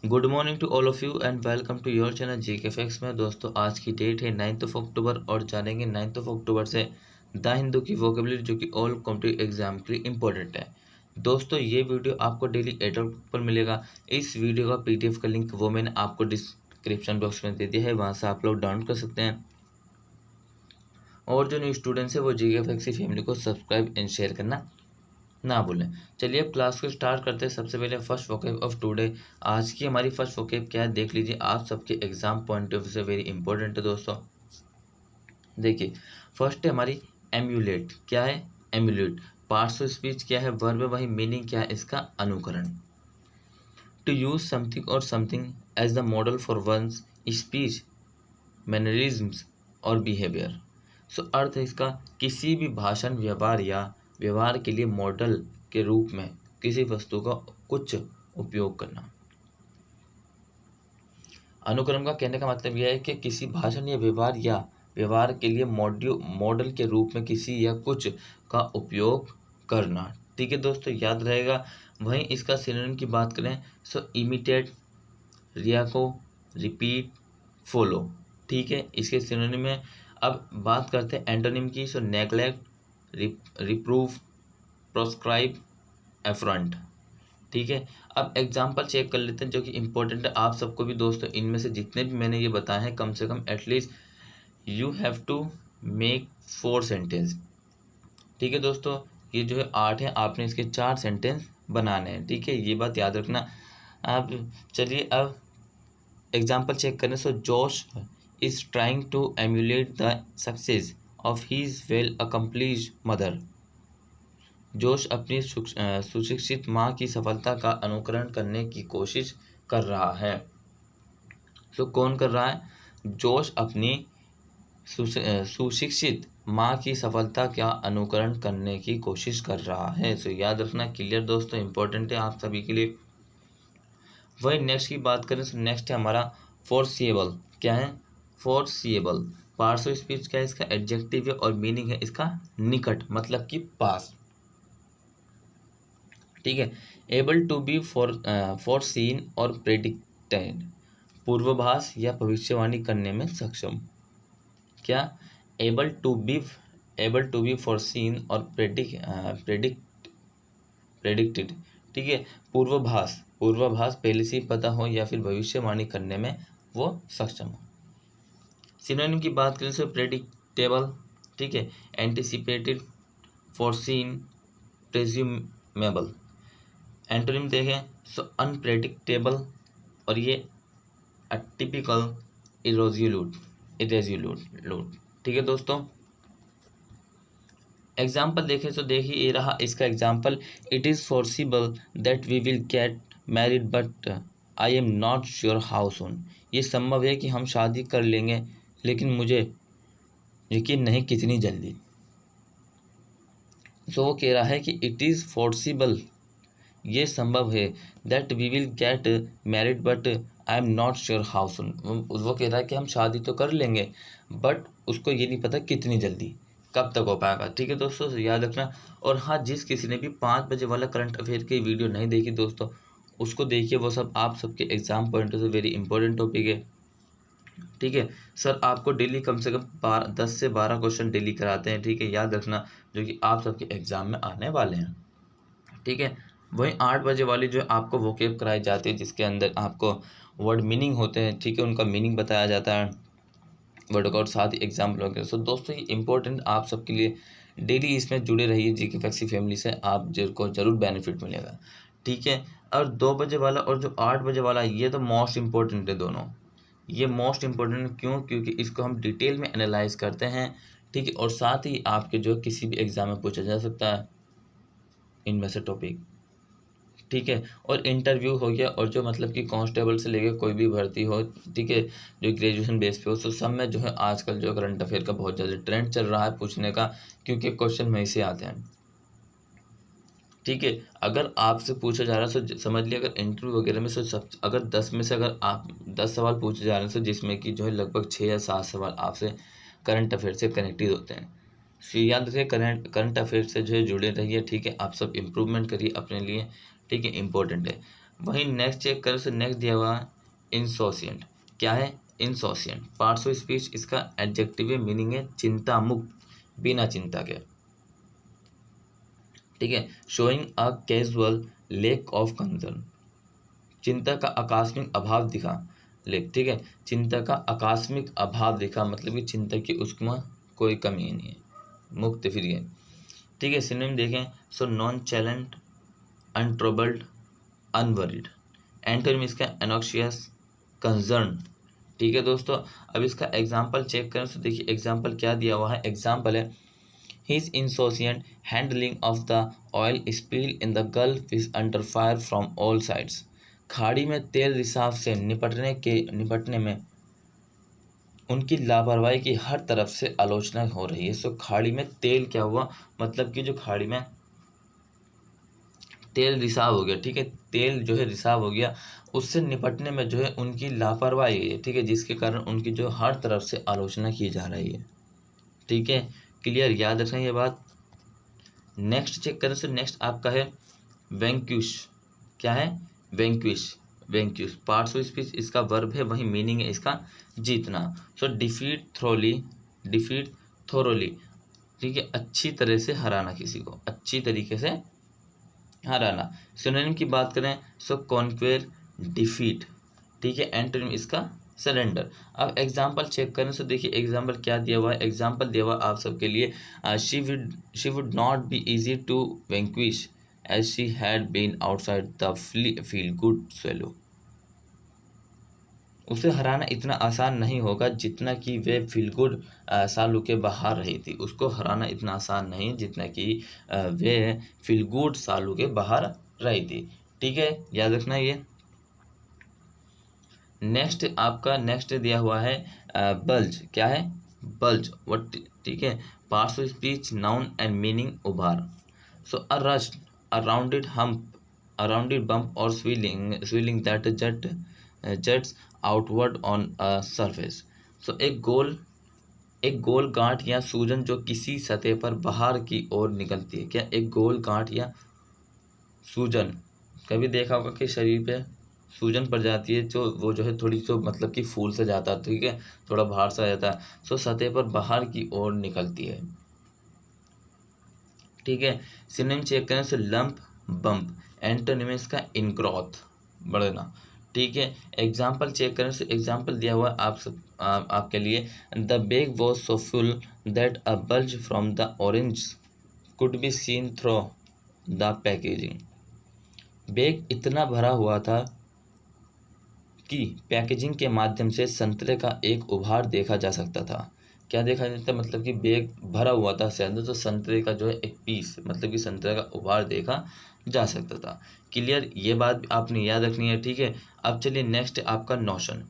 Good morning to all of you and welcome to your channel GK facts में। दोस्तों आज की date है 9 अक्टूबर और जानेंगे 9 अक्टूबर से द हिंदू की वोकेबलरी जो कि ऑल कॉम्पिटिटिव एग्जाम के लिए इंपॉर्टेंट है। दोस्तों ये वीडियो आपको डेली 8 पर मिलेगा। इस वीडियो का पीडीएफ का लिंक वो मैंने आपको डिस्क्रिप्शन बॉक्स में दे दिया है, वहाँ से आप लोग डाउनलोड कर सकते हैं। और जो न्यू स्टूडेंट्स है वो जीके फैक्ट्स की फैमिली को सब्सक्राइब एंड शेयर करना ना भूलें। चलिए अब क्लास को स्टार्ट करते हैं। सबसे पहले फर्स्ट वोकैब ऑफ टुडे, आज की हमारी फर्स्ट वोकैब क्या है देख लीजिए। आप सबके एग्जाम पॉइंट ऑफ व्यू से वेरी इंपॉर्टेंट है दोस्तों। देखिए फर्स्ट है हमारी एम्यूलेट। क्या है एम्यूलेट? पार्ट्स ऑफ स्पीच क्या है? वर्ब है, वही मीनिंग क्या है इसका? अनुकरण। टू यूज समथिंग और something as the model for one's speech mannerisms और बिहेवियर। सो अर्थ है इसका किसी भी भाषण, व्यवहार या व्यवहार के लिए मॉडल के रूप में किसी वस्तु का कुछ उपयोग करना। अनुक्रम का कहने का मतलब यह है कि किसी भाषण या व्यवहार के लिए मॉडल के रूप में किसी या कुछ का उपयोग करना। ठीक है दोस्तों, याद रहेगा। वहीं इसका सिनोनिम की बात करें सो इमिटेट, रियाको, रिपीट, फॉलो। ठीक है, इसके सिनोनिम में अब बात करते हैं एंटोनिम की। सो नेग्लेक्ट, रिप्रूव, प्रोस्क्राइब, एफ्रंट। ठीक है, अब एग्जाम्पल चेक कर लेते हैं जो कि इंपॉर्टेंट है आप सबको भी दोस्तों। इनमें से जितने भी मैंने ये बताए हैं कम से कम at least you have to make 4 sentence. ठीक है दोस्तों, ये जो है 8 है, आपने इसके 4 सेंटेंस बनाने हैं। ठीक है, ये बात याद रखना आप। चलिए अब एग्जाम्पल चेक करें। So Josh is trying to emulate the success of his well accomplished mother. Josh अपनी सुशिक्षित माँ की सफलता का अनुकरण करने की कोशिश कर रहा है। तो कौन कर रहा है? जोश अपनी सुशिक्षित माँ की सफलता का अनुकरण करने की कोशिश कर रहा है। सो याद रखना, क्लियर दोस्तों, इंपॉर्टेंट है आप सभी के लिए। वही नेक्स्ट की बात करें तो नेक्स्ट है हमारा फोर्सिएबल। क्या है? फोर्सिएबल। पार्ट्स ऑफ स्पीच क्या है इसका? एडजेक्टिव है और मीनिंग है इसका निकट, मतलब कि पास। ठीक है, able to be foreseen और प्रेडिक्टेड, पूर्वाभास या भविष्यवाणी करने में सक्षम। क्या? Able to be foreseen और प्रेडिक्टेड। ठीक है, पूर्वाभास पहले से ही पता हो या फिर भविष्यवाणी करने में वो सक्षम हो। सिनोनिम की बात करें तो प्रेडिक्टेबल, ठीक है, एंटिसिपेटेड, फोरसीन, प्रेज्यूमेबल। एंटोनिम देखें सो अनप्रेडिक्टेबल और ये अटिपिकल, इरेज्यूलूट। ठीक है दोस्तों, एग्जाम्पल देखें तो देखिए ये रहा इसका example. It is possible that we will get married but I am not sure how soon. ये संभव है कि हम शादी कर लेंगे लेकिन मुझे यकीन नहीं कितनी जल्दी। सो वो कह रहा है कि इट इज़ फोर्सिबल, ये संभव है, that we will get married but I am not sure how soon. वो कह रहा है कि हम शादी तो कर लेंगे बट उसको ये नहीं पता कितनी जल्दी, कब तक हो पाएगा। ठीक है दोस्तों, याद रखना। और हाँ, जिस किसी ने भी 5 बजे वाला करंट अफेयर की वीडियो नहीं देखी दोस्तों, उसको देखिए, वो सब आप सबके एग्जाम पॉइंट से वेरी इंपॉर्टेंट टॉपिक है। ठीक है सर, आपको डेली कम से कम 10 से 12 क्वेश्चन डेली कराते हैं। ठीक है, याद रखना, जो कि आप सबके एग्जाम में आने वाले हैं। ठीक है, वहीं 8 बजे वाली जो आपको वोकेब कराई जाती है जिसके अंदर आपको वर्ड मीनिंग होते हैं। ठीक है, उनका मीनिंग बताया जाता है वर्ड का, और साथ ही एग्जाम्पल वगैरह। सो दोस्तों ये इंपॉर्टेंट आप सबके लिए, डेली इसमें जुड़े रहिए जीके फैक्सी फैमिली से, आप जिनको जरूर बेनिफिट मिलेगा। ठीक है, और 2 बजे वाला और जो 8 बजे वाला, ये तो मोस्ट इंपॉर्टेंट है दोनों। ये मोस्ट इंपॉर्टेंट क्यों? क्योंकि इसको हम डिटेल में एनालाइज करते हैं। ठीक है, और साथ ही आपके जो किसी भी एग्जाम में पूछा जा सकता है इनमें से टॉपिक। ठीक है, और इंटरव्यू हो गया, और जो मतलब कि कांस्टेबल से लेकर कोई भी भर्ती हो, ठीक है, जो ग्रेजुएशन बेस पे हो, तो सब में जो है आजकल जो करंट अफेयर का बहुत ज़्यादा ट्रेंड चल रहा है पूछने का, क्योंकि क्वेश्चन वहीं से आते हैं। ठीक है, अगर आपसे पूछा जा रहा है तो समझ लिया, अगर इंटरव्यू वगैरह में से सब अगर 10 में से अगर आप 10 सवाल पूछे जा रहे हैं तो जिसमें कि जो है लगभग 6 या 7 सवाल आपसे करंट अफेयर से कनेक्टेड होते हैं। तो याद रखिए, करंट अफेयर से जो है जुड़े रहिए। ठीक है, आप सब इम्प्रूवमेंट करिए अपने लिए। ठीक है, इम्पोर्टेंट है। वहीं नेक्स्ट चेक करें तो नेक्स्ट दिया हुआ है इंसोशिएंट। क्या है? इंसोशिएंट। पार्ट्स ऑफ स्पीच इसका एडजेक्टिव मीनिंग है चिंता मुक्त, बिना चिंता के। ठीक है। Showing a casual lake of concern, चिंता का आकस्मिक अभाव दिखा। लेक, ठीक है, चिंता का आकस्मिक अभाव दिखा मतलब कि चिंता की उसमें कोई कमी नहीं है, मुक्त फिर है। ठीक है। सिनोनिम देखें सो नॉन चैलेंट, अनट्रबल्ड, अनवरिड। एंटोनिम इसका एनॉक्सियस, कंसर्न। ठीक है दोस्तों, अब इसका एग्जाम्पल चेक करें तो देखिए एग्जाम्पल क्या दिया हुआ है। एग्जाम्पल है His insouciant handling of the oil spill in the Gulf is under fire from all sides. खाड़ी में तेल रिसाव से निपटने में उनकी लापरवाही की हर तरफ से आलोचना हो रही है। सो खाड़ी में तेल क्या हुआ, मतलब कि जो खाड़ी में तेल रिसाव हो गया, ठीक है, तेल जो है रिसाव हो गया, उससे निपटने में जो है उनकी लापरवाही है, ठीक है, जिसके कारण उनकी जो हर तरफ से आलोचना की जा रही है। ठीक है, क्लियर, याद रखें ये बात। नेक्स्ट चेक करें तो नेक्स्ट आपका है वैंक्यूश। क्या है? वैंक्यूश। वैंक्यूश पार्ट्स ऑफ स्पीच इसका वर्ब है, वही मीनिंग है इसका जीतना। सो डिफीट थ्रोली, डिफीट थोरोली, ठीक है, अच्छी तरह से हराना, किसी को अच्छी तरीके से हराना। सिनोनिम की बात करें सो कॉन्क्वेर, डिफीट। ठीक है। एंटोनिम इसका सरेंडर। अब एग्जाम्पल चेक करें तो देखिए एग्जाम्पल क्या दिया हुआ है। एग्जाम्पल दिया हुआ आप सबके लिए she would not be easy to vanquish as she had been outside the feel good swallow. उसे हराना इतना आसान नहीं होगा जितना कि वे फील गुड सालों के बाहर रही थी। उसको हराना इतना आसान नहीं है जितना कि वे फील गुड सालों के बाहर रही थी। ठीक है, याद रखना ये। नेक्स्ट आपका नेक्स्ट दिया हुआ है बल्ज। क्या है? बल्ज वट, ठीक है, parts of speech noun and meaning उभार। So a rust, a rounded hump, a rounded bump or swelling that juts outward on a surface. So एक गोल गांठ या सूजन जो किसी सतह पर बाहर की ओर निकलती है। क्या? एक गोल गांठ या सूजन, कभी देखा होगा कि शरीर पे सूजन पड़ जाती है, जो वो जो है थोड़ी तो मतलब कि फूल से जाता है, ठीक है, थोड़ा बाहर सा जाता है। सो सतह पर बाहर की ओर निकलती है। ठीक है। सिनोनिम चेक करें तो लंप, बम्प। एंटोनिम इसका इनग्रोथ, बढ़ना। ठीक है। एग्जाम्पल चेक करें तो एग्जाम्पल दिया हुआ है आपके लिए। The bag was so full that a bulge from the orange could be seen through the packaging. Bag इतना भरा हुआ था कि पैकेजिंग के माध्यम से संतरे का एक उभार देखा जा सकता था। क्या देखा जाता है? मतलब कि बैग भरा हुआ था शायद, तो संतरे का जो है एक पीस, मतलब कि संतरे का उभार देखा जा सकता था। क्लियर, ये बात आपने याद रखनी है। ठीक है। अब चलिए नेक्स्ट आपका नोशन।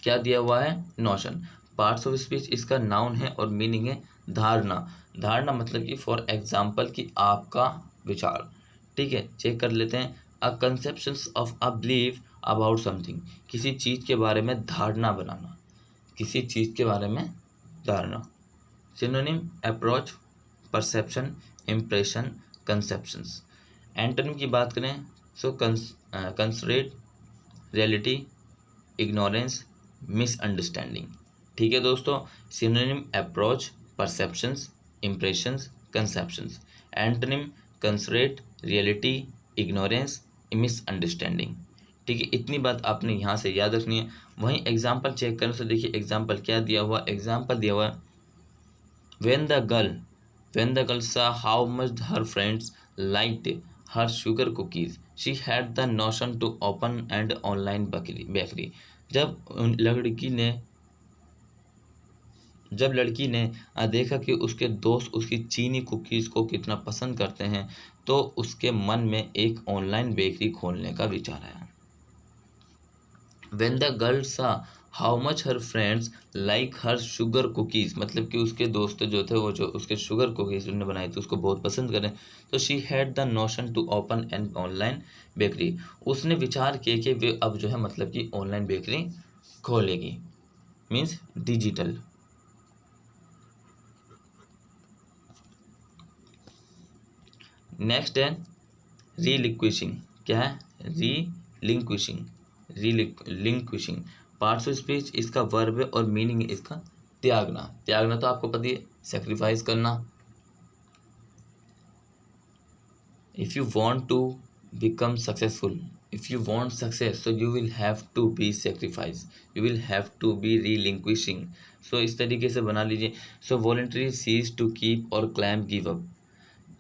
क्या दिया हुआ है? नोशन। पार्ट्स ऑफ स्पीच इसका नाउन है और मीनिंग है धारणा। धारणा मतलब कि फॉर एग्जाम्पल कि आपका विचार। ठीक है, चेक कर लेते हैं। A conceptions of a believe about something, किसी चीज़ के बारे में धारणा बनाना, किसी चीज़ के बारे में धारणा। Synonym approach, perception, impression, conceptions. Antonym की बात करें so concrete, reality, ignorance, misunderstanding. ठीक है दोस्तों, synonym approach, perceptions, impressions, conceptions. Antonym concrete, reality, ignorance, misunderstanding. ठीक है, इतनी बात आपने यहाँ से याद रखनी है। वहीं एग्जाम्पल चेक करें तो देखिए एग्जाम्पल क्या दिया हुआ। एग्जाम्पल दिया हुआ when the girl when the girl saw how much her friends liked her sugar cookies she had the notion to open an online bakery। जब लड़की ने देखा कि उसके दोस्त उसकी चीनी कुकीज़ को कितना पसंद करते हैं, तो उसके मन में एक ऑनलाइन बेकरी खोलने का विचार आया। When the girl saw how much her friends like her sugar cookies, मतलब कि उसके दोस्त जो थे वो जो उसके शुगर कुकीज़ उन्होंने बनाई थी उसको बहुत पसंद करें, तो she had the notion to open an online bakery। उसने विचार किया कि वे अब जो है मतलब कि ऑनलाइन बेकरी खोलेगी, मीन्स डिजिटल। नेक्स्ट है रीलिक्विशिंग। क्या है, रिलिंक्विशिंग। पार्ट्स ऑफ स्पीच इसका वर्ब है और मीनिंग है इसका त्यागना। त्यागना तो आपको पता ही है, सेक्रीफाइस करना। If you want to become successful, if you want success, so you will have to be sacrifice, you will have to be relinquishing। so इस तरीके से बना लीजिए। so voluntary cease to keep or claim give up,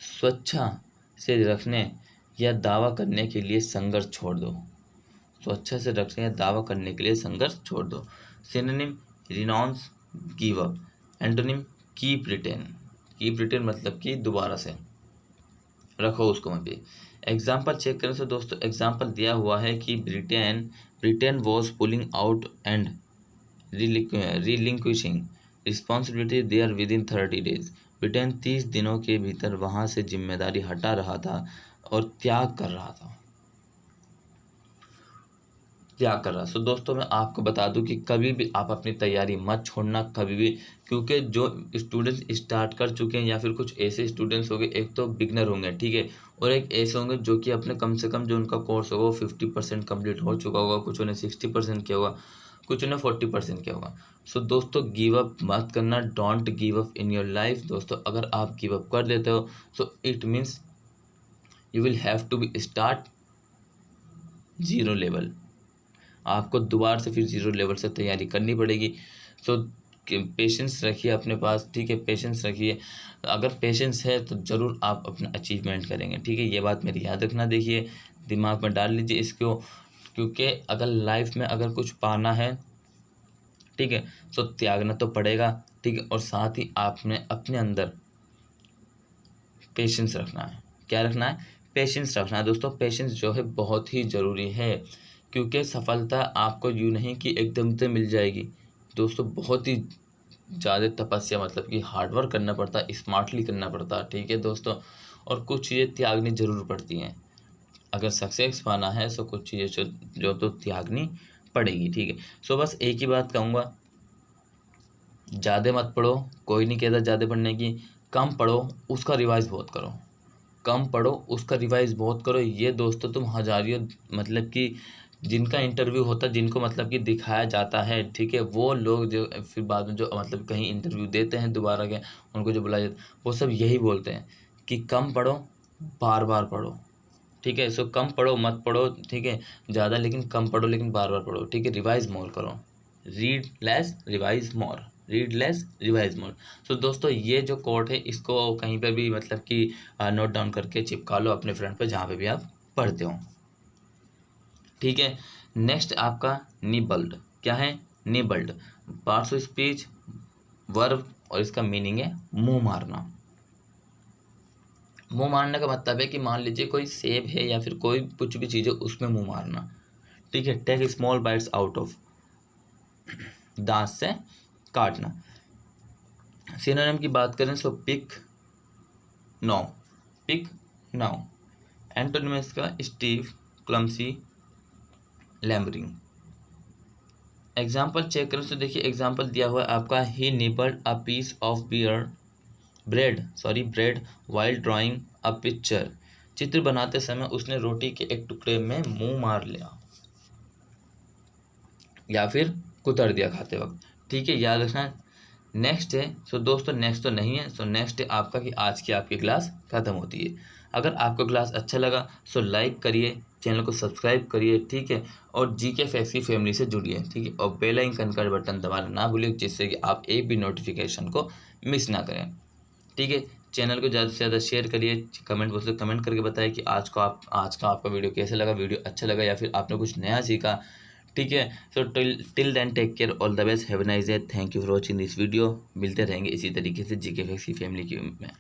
स्वेच्छा से रखने या दावा करने के लिए संघर्ष छोड़ दो। स्वेच्छा से रखने या दावा करने के लिए संघर्ष छोड़ दो। Synonym renounce, give up. Antonym keep retain, keep retain मतलब कि दोबारा से रखो उसको वहाँ पे। एग्जाम्पल चेक करें तो दोस्तों एग्जाम्पल दिया हुआ है कि Britain was pulling out and relinquishing responsibility there within 30 days। Britain 30 दिनों के भीतर वहाँ से जिम्मेदारी हटा रहा था और त्याग कर रहा था। सो दोस्तों मैं आपको बता दूं कि कभी भी आप अपनी तैयारी मत छोड़ना, कभी भी, क्योंकि जो स्टूडेंट्स स्टार्ट कर चुके हैं या फिर कुछ ऐसे स्टूडेंट्स होंगे, एक तो बिगनर होंगे, ठीक है, और एक ऐसे होंगे जो कि अपने कम से कम जो उनका कोर्स होगा वो 50% कम्प्लीट हो चुका होगा, कुछ उन्हें 60% किया होगा, कुछ उन्हें 40% किया होगा। सो दोस्तों गिव अप मत करना, don't give up in your life. दोस्तों अगर आप गिव अप कर देते हो so it means you will have to be start zero level, आपको दोबारा से फिर जीरो लेवल से तैयारी करनी पड़ेगी। सो पेशेंस रखिए अपने पास, ठीक है, पेशेंस रखिए। अगर पेशेंस है तो ज़रूर आप अपना अचीवमेंट करेंगे, ठीक है, ये बात मेरी याद रखना। देखिए दिमाग में डाल लीजिए इसको, क्योंकि अगर लाइफ में अगर कुछ पाना है, ठीक है, तो त्यागना तो पड़ेगा, ठीक है, और साथ ही आपने अपने अंदर पेशेंस रखना है। क्या रखना है, पेशेंस रखना है। दोस्तों पेशेंस जो है बहुत ही ज़रूरी है, क्योंकि सफलता आपको यूँ नहीं कि एकदम से मिल जाएगी। दोस्तों बहुत ही ज़्यादा तपस्या मतलब कि हार्डवर्क करना पड़ता है, स्मार्टली करना पड़ता है, ठीक है दोस्तों, और कुछ चीज़ें त्यागनी ज़रूर पड़ती हैं। अगर सक्सेस पाना है तो कुछ चीज़ें जो तो त्यागनी पड़ेगी, ठीक है। सो बस एक ही बात कहूँगा, ज़्यादा मत पढ़ो, कोई नहीं कहता ज़्यादा पढ़ने की, कम पढ़ो उसका रिवाइज बहुत करो, कम पढ़ो उसका रिवाइज बहुत करो। ये दोस्तों तुम हजारियों मतलब कि जिनका इंटरव्यू होता है, जिनको मतलब कि दिखाया जाता है, ठीक है, वो लोग जो फिर बाद में जो मतलब कहीं इंटरव्यू देते हैं दोबारा के, उनको जो बुलाया जाता है वो सब यही बोलते हैं कि कम पढ़ो बार बार पढ़ो, ठीक है। सो कम पढ़ो मत पढ़ो, ठीक है, ज़्यादा लेकिन कम पढ़ो लेकिन बार बार पढ़ो, ठीक है, रिवाइज मोर करो, रीड लेस रिवाइज मोर, रीड लेस रिवाइज मोर। सो दोस्तों ये जो कोट है इसको कहीं पे भी मतलब कि नोट डाउन करके चिपका लो अपने फ्रेंड पे जहाँ पे भी आप पढ़ते हो, ठीक है। नेक्स्ट आपका निबल्ड, क्या है, nibbled, parts of speech, verb और इसका मीनिंग है मुंह मारना। मुंह मारने का मतलब है कि मान लीजिए कोई सेब है या फिर कोई कुछ भी चीज़ है उसमें मुंह मारना, ठीक है। Take small bites out of, दांत से काटना। सिनोनिम की बात करें तो peck gnaw, peck gnaw. Antonym इसका stiff, clumsy, lumbering. Example check करें तो देखिए एग्जाम्पल दिया हुआ है आपका, he nibbled a piece of bread while drawing a picture. चित्र बनाते समय उसने रोटी के एक टुकड़े में मुंह मार लिया या फिर कुतर दिया खाते वक्त, ठीक है, याद रखना। नेक्स्ट है, सो दोस्तों नेक्स्ट तो नहीं है, सो नेक्स्ट है आपका कि आज की आपकी क्लास ख़त्म होती है। अगर आपको क्लास अच्छा लगा सो लाइक करिए, चैनल को सब्सक्राइब करिए, ठीक है, और जीके फैक्स की फैमिली से जुड़िए, ठीक है, और बेल आइकन का बटन दबाना ना भूलिए जिससे कि आप एक भी नोटिफिकेशन को मिस ना करें, ठीक है। चैनल को ज़्यादा से ज़्यादा शेयर करिए, कमेंट बॉक्स में कमेंट करके बताइए कि आज का आपका वीडियो कैसे लगा, वीडियो अच्छा लगा या फिर आपने कुछ नया सीखा, ठीक है। So till then take care, all the best, have a nice day, thank you for watching this video. मिलते रहेंगे इसी तरीके से जीके फैक्स की फैमिली में।